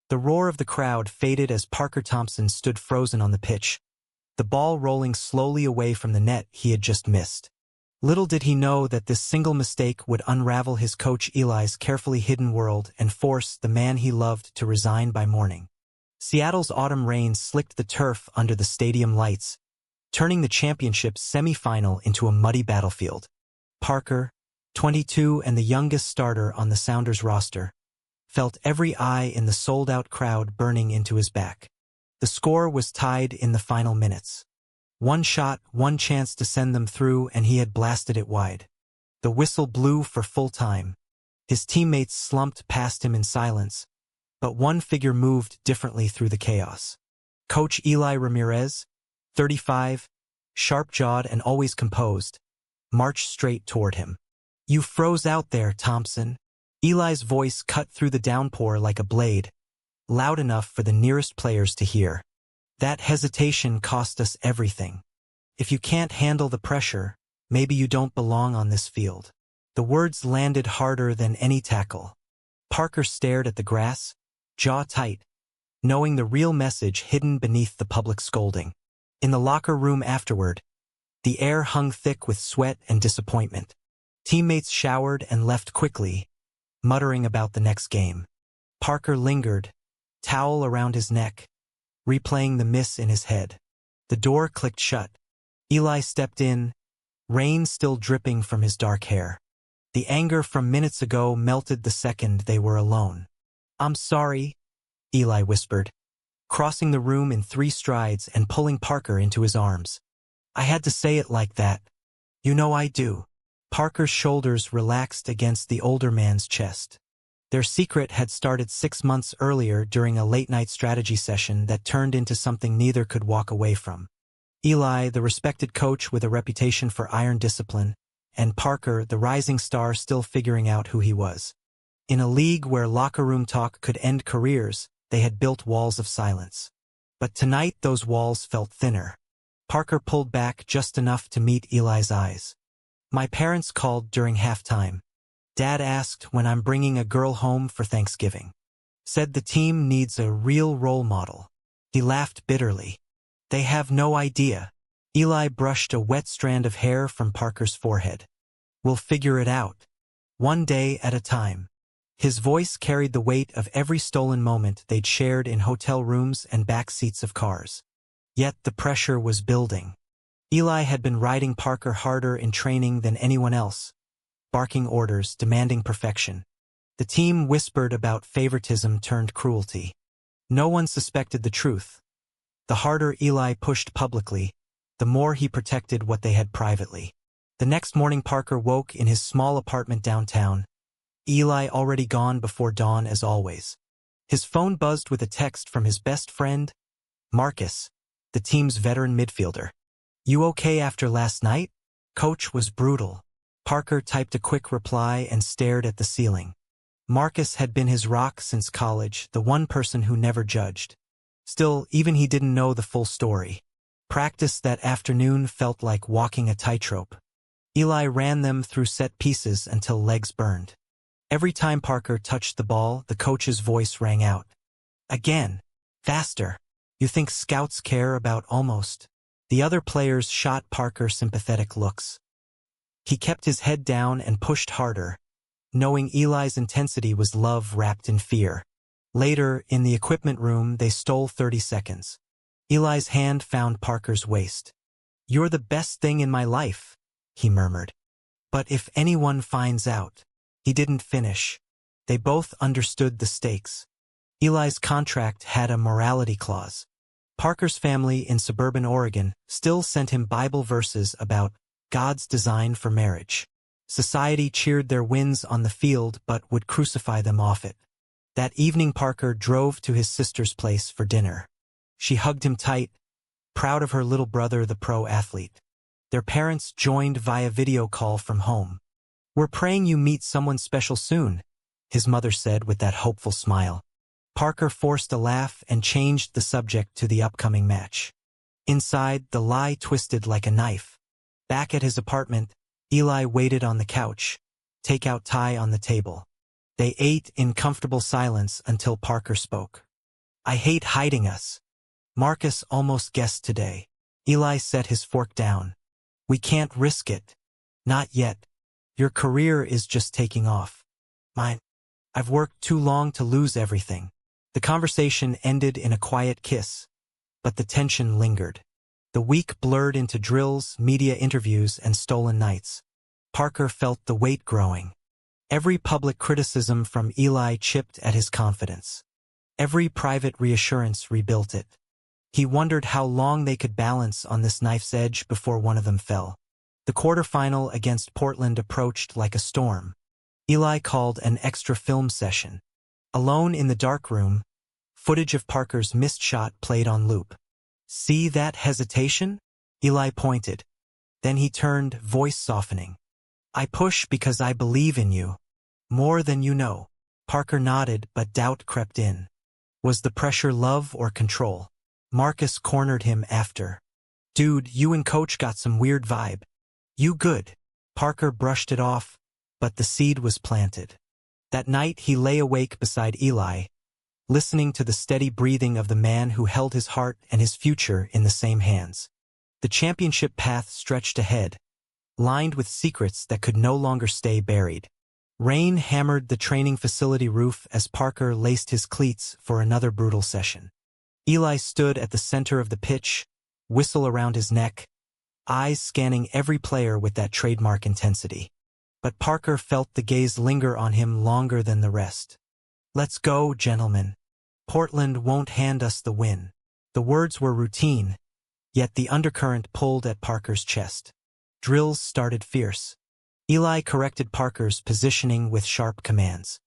The roar of the crowd faded as Parker Thompson stood frozen on the pitch, the ball rolling slowly away from the net he had just missed. Little did he know that this single mistake would unravel his coach Eli's carefully hidden world and force the man he loved to resign by morning. Seattle's autumn rain slicked the turf under the stadium lights, turning the championship semi-final into a muddy battlefield. Parker, 22 and the youngest starter on the Sounders roster, felt every eye in the sold-out crowd burning into his back. The score was tied in the final minutes. One shot, one chance to send them through, and he had blasted it wide. The whistle blew for full time. His teammates slumped past him in silence, but one figure moved differently through the chaos. Coach Eli Ramirez, 35, sharp-jawed and always composed, marched straight toward him. "You froze out there, Thompson." Eli's voice cut through the downpour like a blade, loud enough for the nearest players to hear. "That hesitation cost us everything. If you can't handle the pressure, maybe you don't belong on this field." The words landed harder than any tackle. Parker stared at the grass, jaw tight, knowing the real message hidden beneath the public scolding. In the locker room afterward, the air hung thick with sweat and disappointment. Teammates showered and left quickly, muttering about the next game. Parker lingered, towel around his neck, replaying the miss in his head. The door clicked shut. Eli stepped in, rain still dripping from his dark hair. The anger from minutes ago melted the second they were alone. "I'm sorry," Eli whispered, crossing the room in 3 strides and pulling Parker into his arms. "I had to say it like that. You know I do." Parker's shoulders relaxed against the older man's chest. Their secret had started 6 months earlier during a late-night strategy session that turned into something neither could walk away from. Eli, the respected coach with a reputation for iron discipline, and Parker, the rising star still figuring out who he was. In a league where locker room talk could end careers, they had built walls of silence. But tonight those walls felt thinner. Parker pulled back just enough to meet Eli's eyes. "My parents called during halftime. Dad asked when I'm bringing a girl home for Thanksgiving. Said the team needs a real role model." He laughed bitterly. "They have no idea." Eli brushed a wet strand of hair from Parker's forehead. "We'll figure it out. One day at a time." His voice carried the weight of every stolen moment they'd shared in hotel rooms and back seats of cars. Yet the pressure was building. Eli had been riding Parker harder in training than anyone else, barking orders, demanding perfection. The team whispered about favoritism turned cruelty. No one suspected the truth. The harder Eli pushed publicly, the more he protected what they had privately. The next morning Parker woke in his small apartment downtown, Eli already gone before dawn as always. His phone buzzed with a text from his best friend, Marcus, the team's veteran midfielder. "You okay after last night? Coach was brutal." Parker typed a quick reply and stared at the ceiling. Marcus had been his rock since college, the one person who never judged. Still, even he didn't know the full story. Practice that afternoon felt like walking a tightrope. Eli ran them through set pieces until legs burned. Every time Parker touched the ball, the coach's voice rang out. "Again. Faster. You think scouts care about almost?" The other players shot Parker sympathetic looks. He kept his head down and pushed harder, knowing Eli's intensity was love wrapped in fear. Later, in the equipment room, they stole 30 seconds. Eli's hand found Parker's waist. "You're the best thing in my life," he murmured. "But if anyone finds out..." He didn't finish. They both understood the stakes. Eli's contract had a morality clause. Parker's family in suburban Oregon still sent him Bible verses about God's design for marriage. Society cheered their wins on the field but would crucify them off it. That evening Parker drove to his sister's place for dinner. She hugged him tight, proud of her little brother, the pro athlete. Their parents joined via video call from home. "We're praying you meet someone special soon," his mother said with that hopeful smile. Parker forced a laugh and changed the subject to the upcoming match. Inside, the lie twisted like a knife. Back at his apartment, Eli waited on the couch, takeout tie on the table. They ate in comfortable silence until Parker spoke. I hate hiding us. Marcus almost guessed today. Eli set his fork down. We can't risk it. Not yet. Your career is just taking off. Mine. I've worked too long to lose everything. The conversation ended in a quiet kiss, but the tension lingered. The week blurred into drills, media interviews, and stolen nights. Parker felt the weight growing. Every public criticism from Eli chipped at his confidence. Every private reassurance rebuilt it. He wondered how long they could balance on this knife's edge before one of them fell. The quarterfinal against Portland approached like a storm. Eli called an extra film session. Alone in the dark room, footage of Parker's missed shot played on loop. See that hesitation? Eli pointed. Then he turned, voice softening. I push because I believe in you. More than you know. Parker nodded, but doubt crept in. Was the pressure love or control? Marcus cornered him after. Dude, you and coach got some weird vibe. You good. Parker brushed it off, but the seed was planted. That night he lay awake beside Eli, listening to the steady breathing of the man who held his heart and his future in the same hands. The championship path stretched ahead, lined with secrets that could no longer stay buried. Rain hammered the training facility roof as Parker laced his cleats for another brutal session. Eli stood at the center of the pitch, whistle around his neck, eyes scanning every player with that trademark intensity. But Parker felt the gaze linger on him longer than the rest. Let's go, gentlemen. Portland won't hand us the win. The words were routine, yet the undercurrent pulled at Parker's chest. Drills started fierce. Eli corrected Parker's positioning with sharp commands.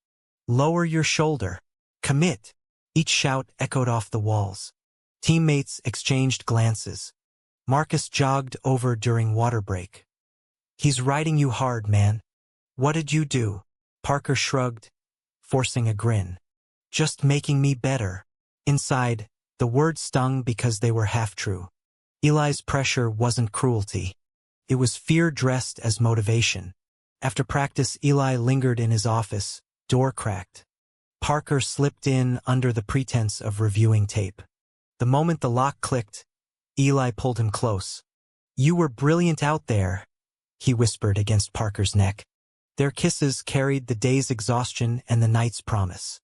Lower your shoulder. Commit. Each shout echoed off the walls. Teammates exchanged glances. Marcus jogged over during water break. He's riding you hard, man. What did you do? Parker shrugged, forcing a grin. Just making me better. Inside, the words stung because they were half true. Eli's pressure wasn't cruelty. It was fear dressed as motivation. After practice, Eli lingered in his office, door cracked. Parker slipped in under the pretense of reviewing tape. The moment the lock clicked, Eli pulled him close. You were brilliant out there, he whispered against Parker's neck. Their kisses carried the day's exhaustion and the night's promise.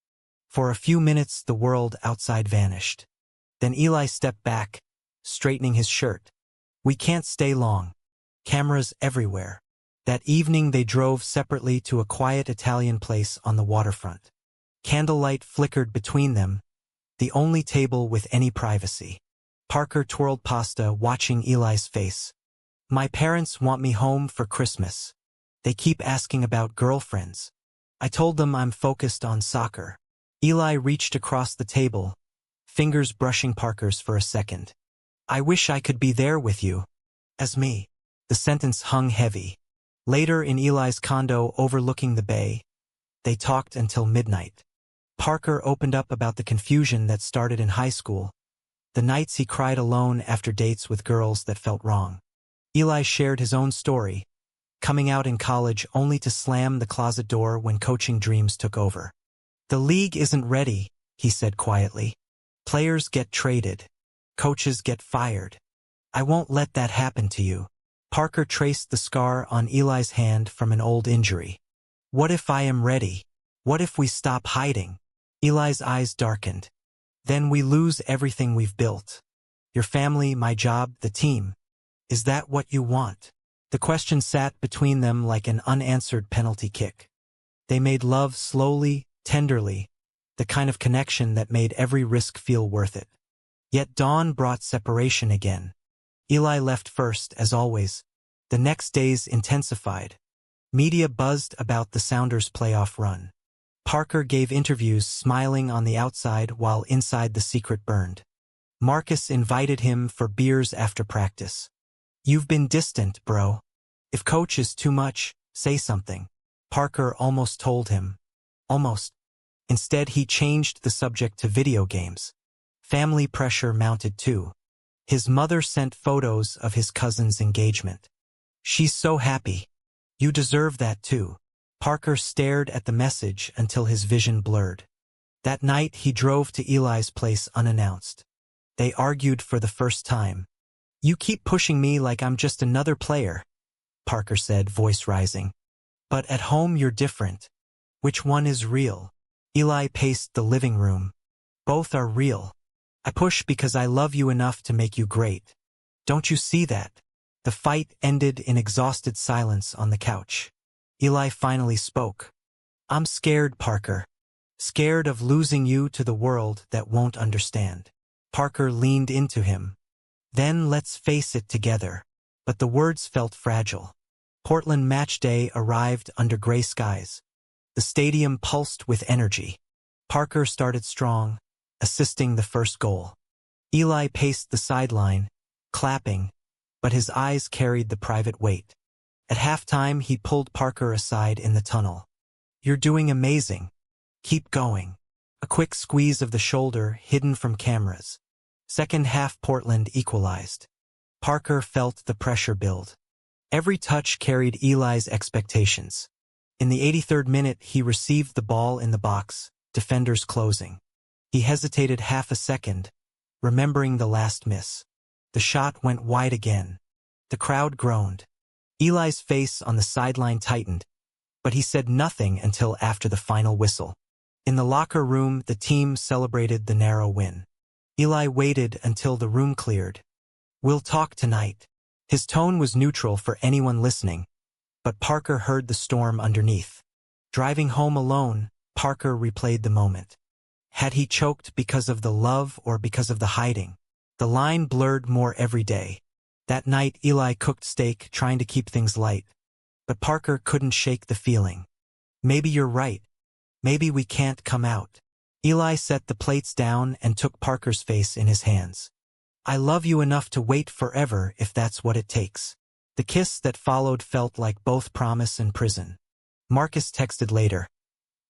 For a few minutes, the world outside vanished. Then Eli stepped back, straightening his shirt. We can't stay long. Cameras everywhere. That evening they drove separately to a quiet Italian place on the waterfront. Candlelight flickered between them, the only table with any privacy. Parker twirled pasta, watching Eli's face. My parents want me home for Christmas. They keep asking about girlfriends. I told them I'm focused on soccer. Eli reached across the table, fingers brushing Parker's for a second. I wish I could be there with you. As me. The sentence hung heavy. Later in Eli's condo overlooking the bay, they talked until midnight. Parker opened up about the confusion that started in high school, the nights he cried alone after dates with girls that felt wrong. Eli shared his own story, coming out in college only to slam the closet door when coaching dreams took over. The league isn't ready, he said quietly. Players get traded. Coaches get fired. I won't let that happen to you. Parker traced the scar on Eli's hand from an old injury. What if I am ready? What if we stop hiding? Eli's eyes darkened. Then we lose everything we've built. Your family, my job, the team. Is that what you want? The question sat between them like an unanswered penalty kick. They made love slowly, tenderly, the kind of connection that made every risk feel worth it. Yet dawn brought separation again. Eli left first, as always. The next days intensified. Media buzzed about the Sounders' playoff run. Parker gave interviews, smiling on the outside while inside the secret burned. Marcus invited him for beers after practice. You've been distant, bro. If coach is too much, say something. Parker almost told him. Almost. Instead, he changed the subject to video games. Family pressure mounted too. His mother sent photos of his cousin's engagement. She's so happy. You deserve that too. Parker stared at the message until his vision blurred. That night, he drove to Eli's place unannounced. They argued for the first time. "You keep pushing me like I'm just another player," Parker said, voice rising. "But at home you're different. Which one is real?" Eli paced the living room. "Both are real. I push because I love you enough to make you great. Don't you see that?" The fight ended in exhausted silence on the couch. Eli finally spoke. "I'm scared, Parker. Scared of losing you to the world that won't understand." Parker leaned into him. "Then let's face it together." But the words felt fragile. Portland match day arrived under gray skies. The stadium pulsed with energy. Parker started strong, assisting the first goal. Eli paced the sideline, clapping, but his eyes carried the private weight. At halftime, he pulled Parker aside in the tunnel. "You're doing amazing. Keep going." A quick squeeze of the shoulder hidden from cameras. Second half, Portland equalized. Parker felt the pressure build. Every touch carried Eli's expectations. In the 83rd minute, he received the ball in the box, defenders closing. He hesitated half a second, remembering the last miss. The shot went wide again. The crowd groaned. Eli's face on the sideline tightened, but he said nothing until after the final whistle. In the locker room, the team celebrated the narrow win. Eli waited until the room cleared. "We'll talk tonight." His tone was neutral for anyone listening, but Parker heard the storm underneath. Driving home alone, Parker replayed the moment. Had he choked because of the love or because of the hiding? The line blurred more every day. That night, Eli cooked steak, trying to keep things light. But Parker couldn't shake the feeling. "Maybe you're right. Maybe we can't come out." Eli set the plates down and took Parker's face in his hands. "I love you enough to wait forever if that's what it takes." The kiss that followed felt like both promise and prison. Marcus texted later.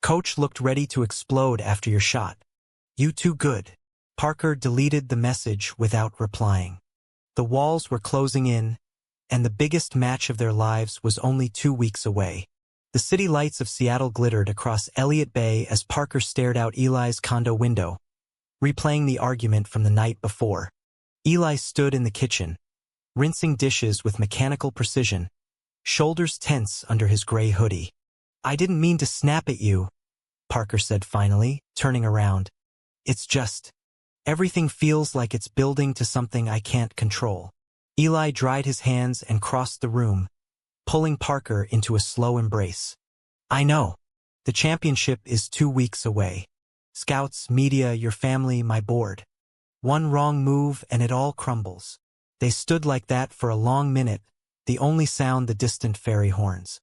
"Coach looked ready to explode after your shot. You too good." Parker deleted the message without replying. The walls were closing in, and the biggest match of their lives was only 2 weeks away. The city lights of Seattle glittered across Elliott Bay as Parker stared out Eli's condo window, replaying the argument from the night before. Eli stood in the kitchen, rinsing dishes with mechanical precision, shoulders tense under his gray hoodie. "I didn't mean to snap at you," Parker said finally, turning around. "It's just, everything feels like it's building to something I can't control." Eli dried his hands and crossed the room, pulling Parker into a slow embrace. "I know. The championship is 2 weeks away. Scouts, media, your family, my board. One wrong move and it all crumbles." They stood like that for a long minute, the only sound the distant ferry horns.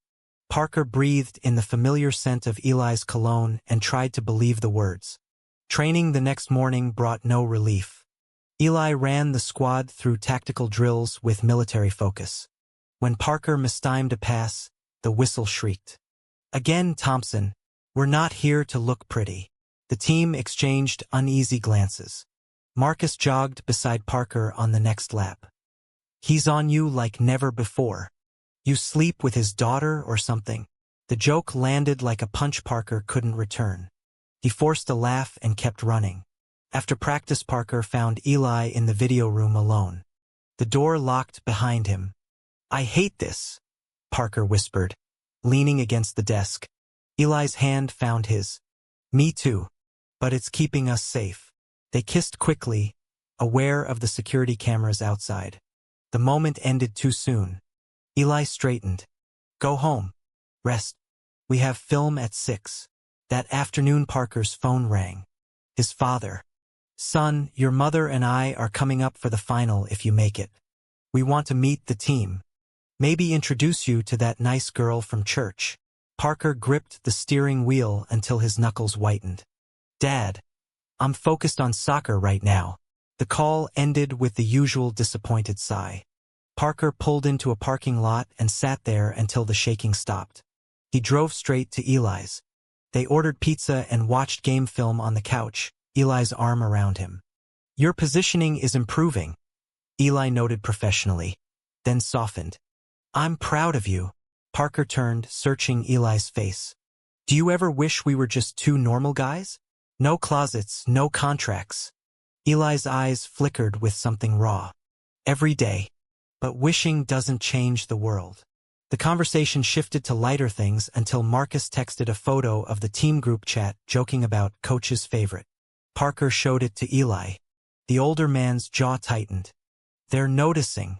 Parker breathed in the familiar scent of Eli's cologne and tried to believe the words. Training the next morning brought no relief. Eli ran the squad through tactical drills with military focus. When Parker mistimed a pass, the whistle shrieked. "Again, Thompson, we're not here to look pretty." The team exchanged uneasy glances. Marcus jogged beside Parker on the next lap. "He's on you like never before. You sleep with his daughter or something?" The joke landed like a punch Parker couldn't return. He forced a laugh and kept running. After practice, Parker found Eli in the video room alone. The door locked behind him. "I hate this," Parker whispered, leaning against the desk. Eli's hand found his. "Me too. But it's keeping us safe." They kissed quickly, aware of the security cameras outside. The moment ended too soon. Eli straightened. "Go home. Rest. We have film at 6. That afternoon, Parker's phone rang. His father. "Son, your mother and I are coming up for the final if you make it. We want to meet the team. Maybe introduce you to that nice girl from church." Parker gripped the steering wheel until his knuckles whitened. "Dad, I'm focused on soccer right now." The call ended with the usual disappointed sigh. Parker pulled into a parking lot and sat there until the shaking stopped. He drove straight to Eli's. They ordered pizza and watched game film on the couch, Eli's arm around him. "Your positioning is improving," Eli noted professionally, then softened. "I'm proud of you." Parker turned, searching Eli's face. "Do you ever wish we were just two normal guys?" No closets, no contracts. Eli's eyes flickered with something raw. Every day. But wishing doesn't change the world. The conversation shifted to lighter things until Marcus texted a photo of the team group chat joking about coach's favorite. Parker showed it to Eli. The older man's jaw tightened. They're noticing.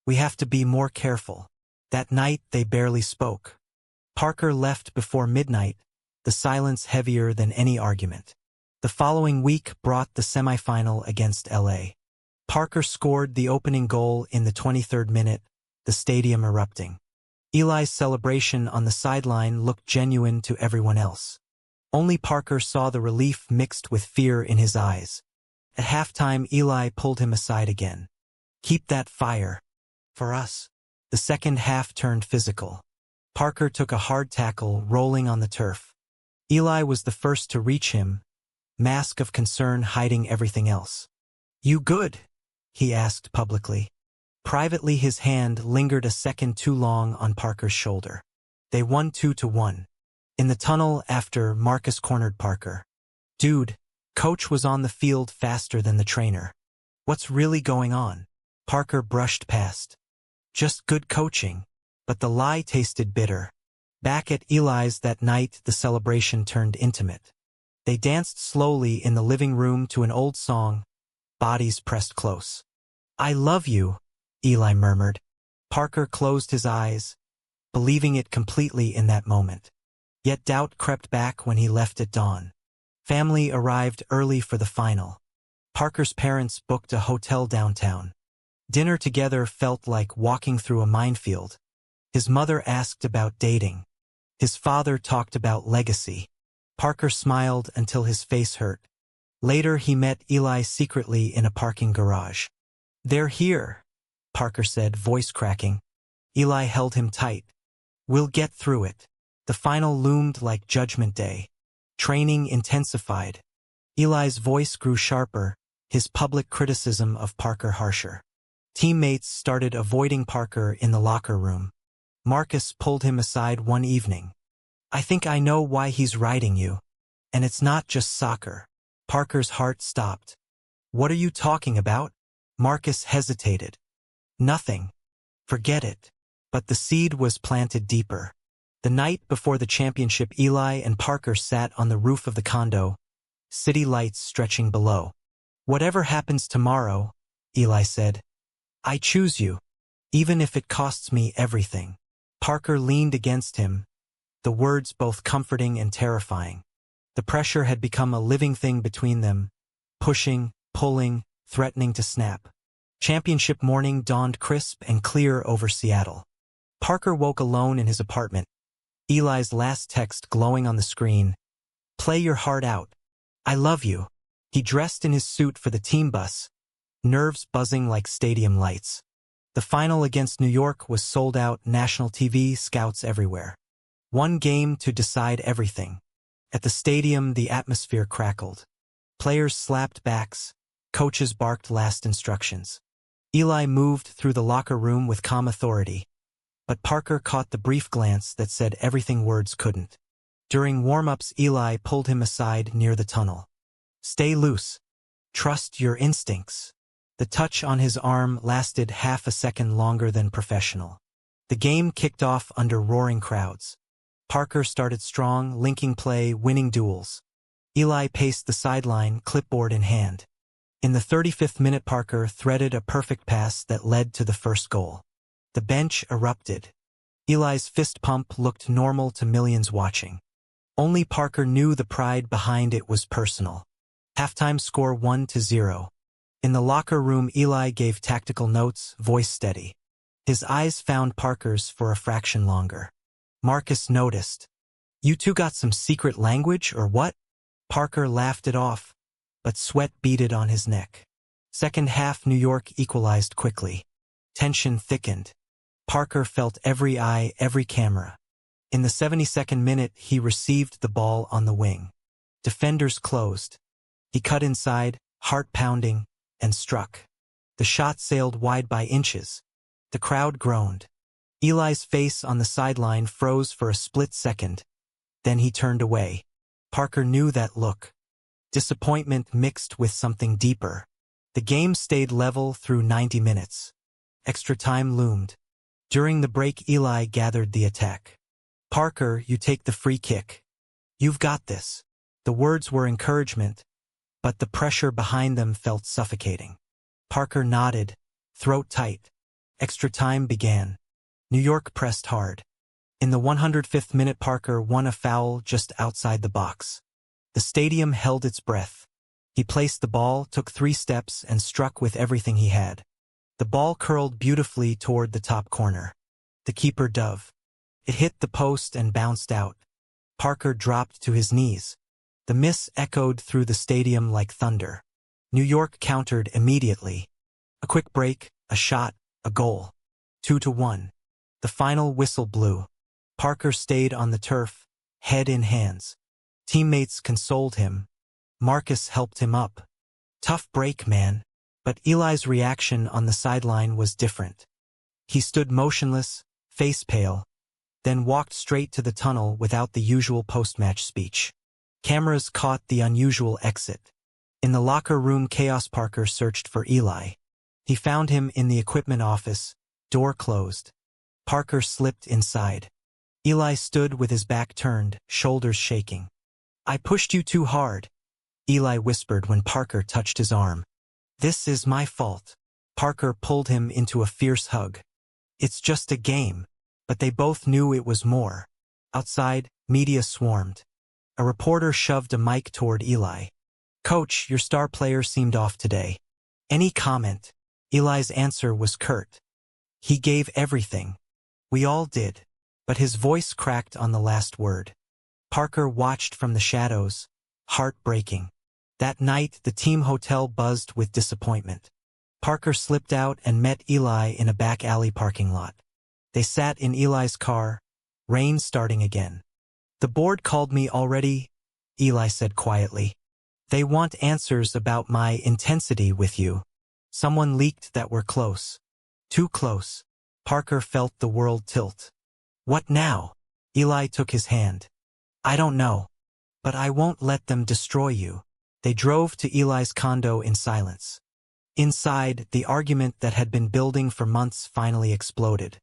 We have to be more careful. That night they barely spoke. Parker left before midnight, the silence heavier than any argument. The following week brought the semifinal against LA. Parker scored the opening goal in the 23rd minute, the stadium erupting. Eli's celebration on the sideline looked genuine to everyone else. Only Parker saw the relief mixed with fear in his eyes. At halftime, Eli pulled him aside again. Keep that fire. For us. The second half turned physical. Parker took a hard tackle, rolling on the turf. Eli was the first to reach him, mask of concern hiding everything else. You good? He asked publicly. Privately, his hand lingered a second too long on Parker's shoulder. They won 2-1. In the tunnel after, Marcus cornered Parker. Dude, coach was on the field faster than the trainer. What's really going on? Parker brushed past. Just good coaching. But the lie tasted bitter. Back at Eli's that night, the celebration turned intimate. They danced slowly in the living room to an old song, bodies pressed close. I love you, Eli murmured. Parker closed his eyes, believing it completely in that moment. Yet doubt crept back when he left at dawn. Family arrived early for the final. Parker's parents booked a hotel downtown. Dinner together felt like walking through a minefield. His mother asked about dating. His father talked about legacy. Parker smiled until his face hurt. Later he met Eli secretly in a parking garage. They're here, Parker said, voice cracking. Eli held him tight. We'll get through it. The final loomed like Judgment Day. Training intensified. Eli's voice grew sharper, his public criticism of Parker harsher. Teammates started avoiding Parker in the locker room. Marcus pulled him aside one evening. I think I know why he's riding you. And it's not just soccer. Parker's heart stopped. What are you talking about? Marcus hesitated. Nothing. Forget it. But the seed was planted deeper. The night before the championship, Eli and Parker sat on the roof of the condo, city lights stretching below. Whatever happens tomorrow, Eli said, I choose you, even if it costs me everything. Parker leaned against him, the words both comforting and terrifying. The pressure had become a living thing between them, pushing, pulling, threatening to snap. Championship morning dawned crisp and clear over Seattle. Parker woke alone in his apartment. Eli's last text glowing on the screen. Play your heart out. I love you. He dressed in his suit for the team bus, nerves buzzing like stadium lights. The final against New York was sold out, national TV, scouts everywhere. One game to decide everything. At the stadium, the atmosphere crackled. Players slapped backs. Coaches barked last instructions. Eli moved through the locker room with calm authority. But Parker caught the brief glance that said everything words couldn't. During warm-ups, Eli pulled him aside near the tunnel. Stay loose. Trust your instincts. The touch on his arm lasted half a second longer than professional. The game kicked off under roaring crowds. Parker started strong, linking play, winning duels. Eli paced the sideline, clipboard in hand. In the 35th minute, Parker threaded a perfect pass that led to the first goal. The bench erupted. Eli's fist pump looked normal to millions watching. Only Parker knew the pride behind it was personal. Halftime score 1-0. In the locker room, Eli gave tactical notes, voice steady. His eyes found Parker's for a fraction longer. Marcus noticed. You two got some secret language or what? Parker laughed it off, but sweat beaded on his neck. Second half, New York equalized quickly. Tension thickened. Parker felt every eye, every camera. In the 72nd minute, he received the ball on the wing. Defenders closed. He cut inside, heart pounding, and struck. The shot sailed wide by inches. The crowd groaned. Eli's face on the sideline froze for a split second. Then he turned away. Parker knew that look. disappointment mixed with something deeper. The game stayed level through 90 minutes. Extra time loomed. During the break, Eli gathered the attack. "Parker, you take the free kick. You've got this." The words were encouragement, but the pressure behind them felt suffocating. Parker nodded, throat tight. Extra time began. New York pressed hard. In the 105th minute, Parker won a foul just outside the box. The stadium held its breath. He placed the ball, took 3 steps, and struck with everything he had. The ball curled beautifully toward the top corner. The keeper dove. It hit the post and bounced out. Parker dropped to his knees. The miss echoed through the stadium like thunder. New York countered immediately. A quick break, a shot, a goal. 2-1. The final whistle blew. Parker stayed on the turf, head in hands. Teammates consoled him. Marcus helped him up. "Tough break, man." But Eli's reaction on the sideline was different. He stood motionless, face pale, then walked straight to the tunnel without the usual post-match speech. Cameras caught the unusual exit. In the locker room chaos, Parker searched for Eli. He found him in the equipment office, door closed. Parker slipped inside. Eli stood with his back turned, shoulders shaking. "I pushed you too hard," Eli whispered when Parker touched his arm. "This is my fault." Parker pulled him into a fierce hug. "It's just a game." But they both knew it was more. Outside, media swarmed. A reporter shoved a mic toward Eli. "Coach, your star player seemed off today. Any comment?" Eli's answer was curt. "He gave everything. We all did." But his voice cracked on the last word. Parker watched from the shadows, heartbreaking. That night, the team hotel buzzed with disappointment. Parker slipped out and met Eli in a back alley parking lot. They sat in Eli's car, rain starting again. "The board called me already," Eli said quietly. "They want answers about my intensity with you. Someone leaked that we're close." Too close. Parker felt the world tilt. "What now?" Eli took his hand. "I don't know. But I won't let them destroy you." They drove to Eli's condo in silence. Inside, the argument that had been building for months finally exploded.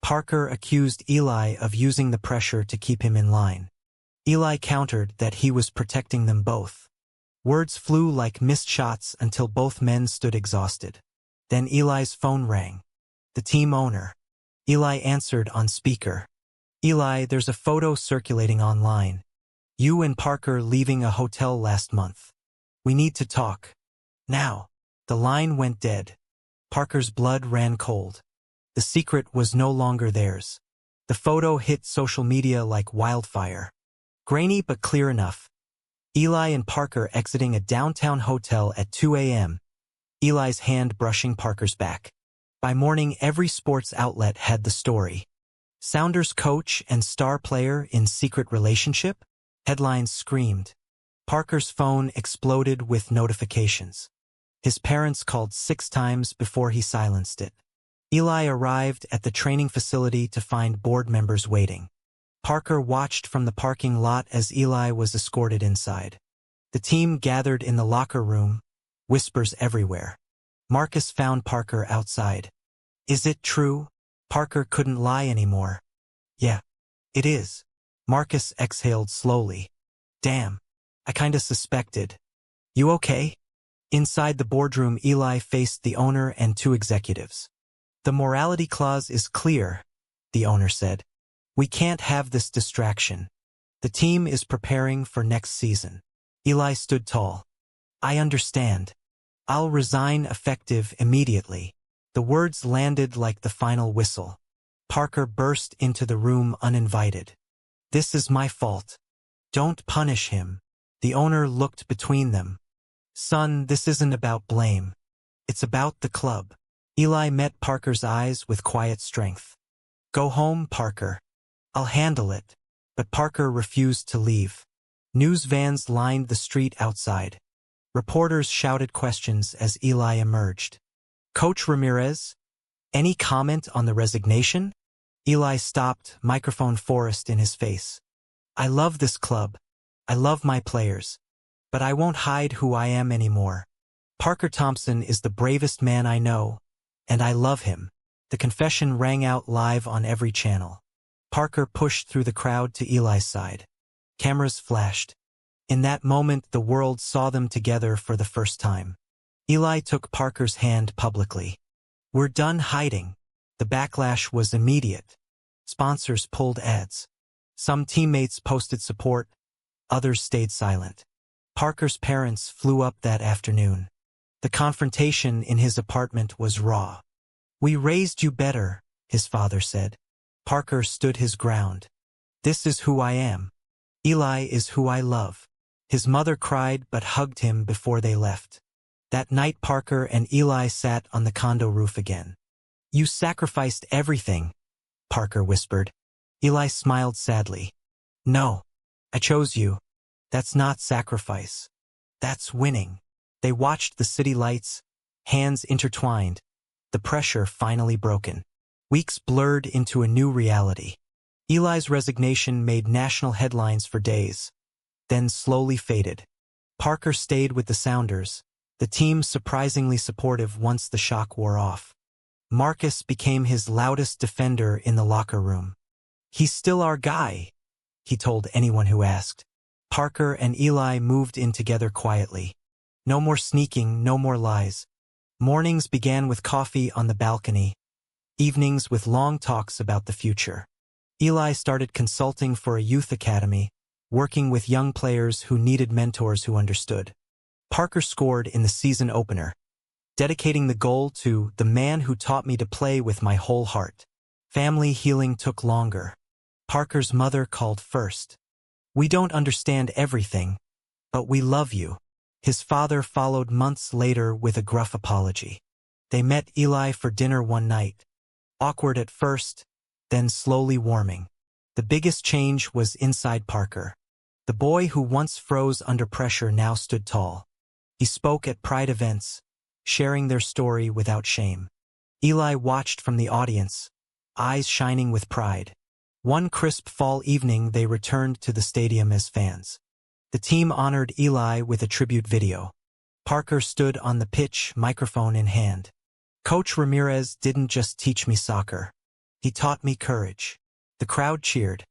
Parker accused Eli of using the pressure to keep him in line. Eli countered that he was protecting them both. Words flew like missed shots until both men stood exhausted. Then Eli's phone rang. The team owner. Eli answered on speaker. "Eli, there's a photo circulating online. You and Parker leaving a hotel last month. We need to talk. Now." The line went dead. Parker's blood ran cold. The secret was no longer theirs. The photo hit social media like wildfire. Grainy but clear enough. Eli and Parker exiting a downtown hotel at 2 a.m. Eli's hand brushing Parker's back. By morning, every sports outlet had the story. Sounders coach and star player in secret relationship? Headlines screamed. Parker's phone exploded with notifications. His parents called 6 times before he silenced it. Eli arrived at the training facility to find board members waiting. Parker watched from the parking lot as Eli was escorted inside. The team gathered in the locker room, whispers everywhere. Marcus found Parker outside. "Is it true?" Parker couldn't lie anymore. "Yeah, it is." Marcus exhaled slowly. "Damn, I kinda suspected. You okay?" Inside the boardroom, Eli faced the owner and 2 executives. "The morality clause is clear," the owner said. "We can't have this distraction. The team is preparing for next season." Eli stood tall. "I understand. I'll resign effective immediately." The words landed like the final whistle. Parker burst into the room uninvited. "This is my fault. Don't punish him." The owner looked between them. "Son, this isn't about blame. It's about the club." Eli met Parker's eyes with quiet strength. "Go home, Parker. I'll handle it." But Parker refused to leave. News vans lined the street outside. Reporters shouted questions as Eli emerged. "Coach Ramirez, any comment on the resignation?" Eli stopped, microphone forest in his face. "I love this club. I love my players. But I won't hide who I am anymore. Parker Thompson is the bravest man I know, and I love him. The confession rang out live on every channel. Parker pushed through the crowd to Eli's side. Cameras flashed. In that moment, the world saw them together for the first time. Eli took Parker's hand publicly. "We're done hiding." The backlash was immediate. Sponsors pulled ads. Some teammates posted support, others stayed silent. Parker's parents flew up that afternoon. The confrontation in his apartment was raw. "We raised you better," his father said. Parker stood his ground. "This is who I am. Eli is who I love." His mother cried but hugged him before they left. That night Parker and Eli sat on the condo roof again. "You sacrificed everything," Parker whispered. Eli smiled sadly. "No, I chose you. That's not sacrifice. That's winning." They watched the city lights, hands intertwined, the pressure finally broken. Weeks blurred into a new reality. Eli's resignation made national headlines for days, then slowly faded. Parker stayed with the Sounders, the team surprisingly supportive once the shock wore off. Marcus became his loudest defender in the locker room. "He's still our guy," he told anyone who asked. Parker and Eli moved in together quietly. No more sneaking, no more lies. Mornings began with coffee on the balcony, evenings with long talks about the future. Eli started consulting for a youth academy, working with young players who needed mentors who understood. Parker scored in the season opener, dedicating the goal to "the man who taught me to play with my whole heart." Family healing took longer. Parker's mother called first. "We don't understand everything, but we love you." His father followed months later with a gruff apology. They met Eli for dinner one night. Awkward at first, then slowly warming. The biggest change was inside Parker. The boy who once froze under pressure now stood tall. He spoke at Pride events, sharing their story without shame. Eli watched from the audience, eyes shining with pride. One crisp fall evening they returned to the stadium as fans. The team honored Eli with a tribute video. Parker stood on the pitch, microphone in hand. "Coach Ramirez didn't just teach me soccer. He taught me courage." The crowd cheered.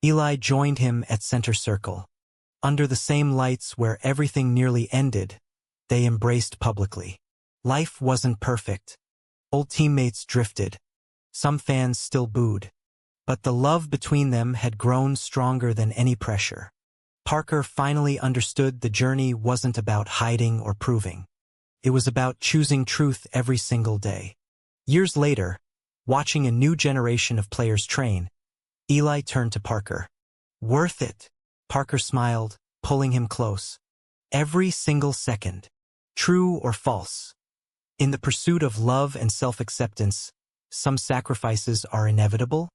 Eli joined him at center circle. Under the same lights where everything nearly ended, they embraced publicly. Life wasn't perfect. Old teammates drifted. Some fans still booed. But the love between them had grown stronger than any pressure. Parker finally understood the journey wasn't about hiding or proving. It was about choosing truth every single day. Years later, watching a new generation of players train, Eli turned to Parker. "Worth it," Parker smiled, pulling him close. "Every single second. True or false. In the pursuit of love and self-acceptance, some sacrifices are inevitable."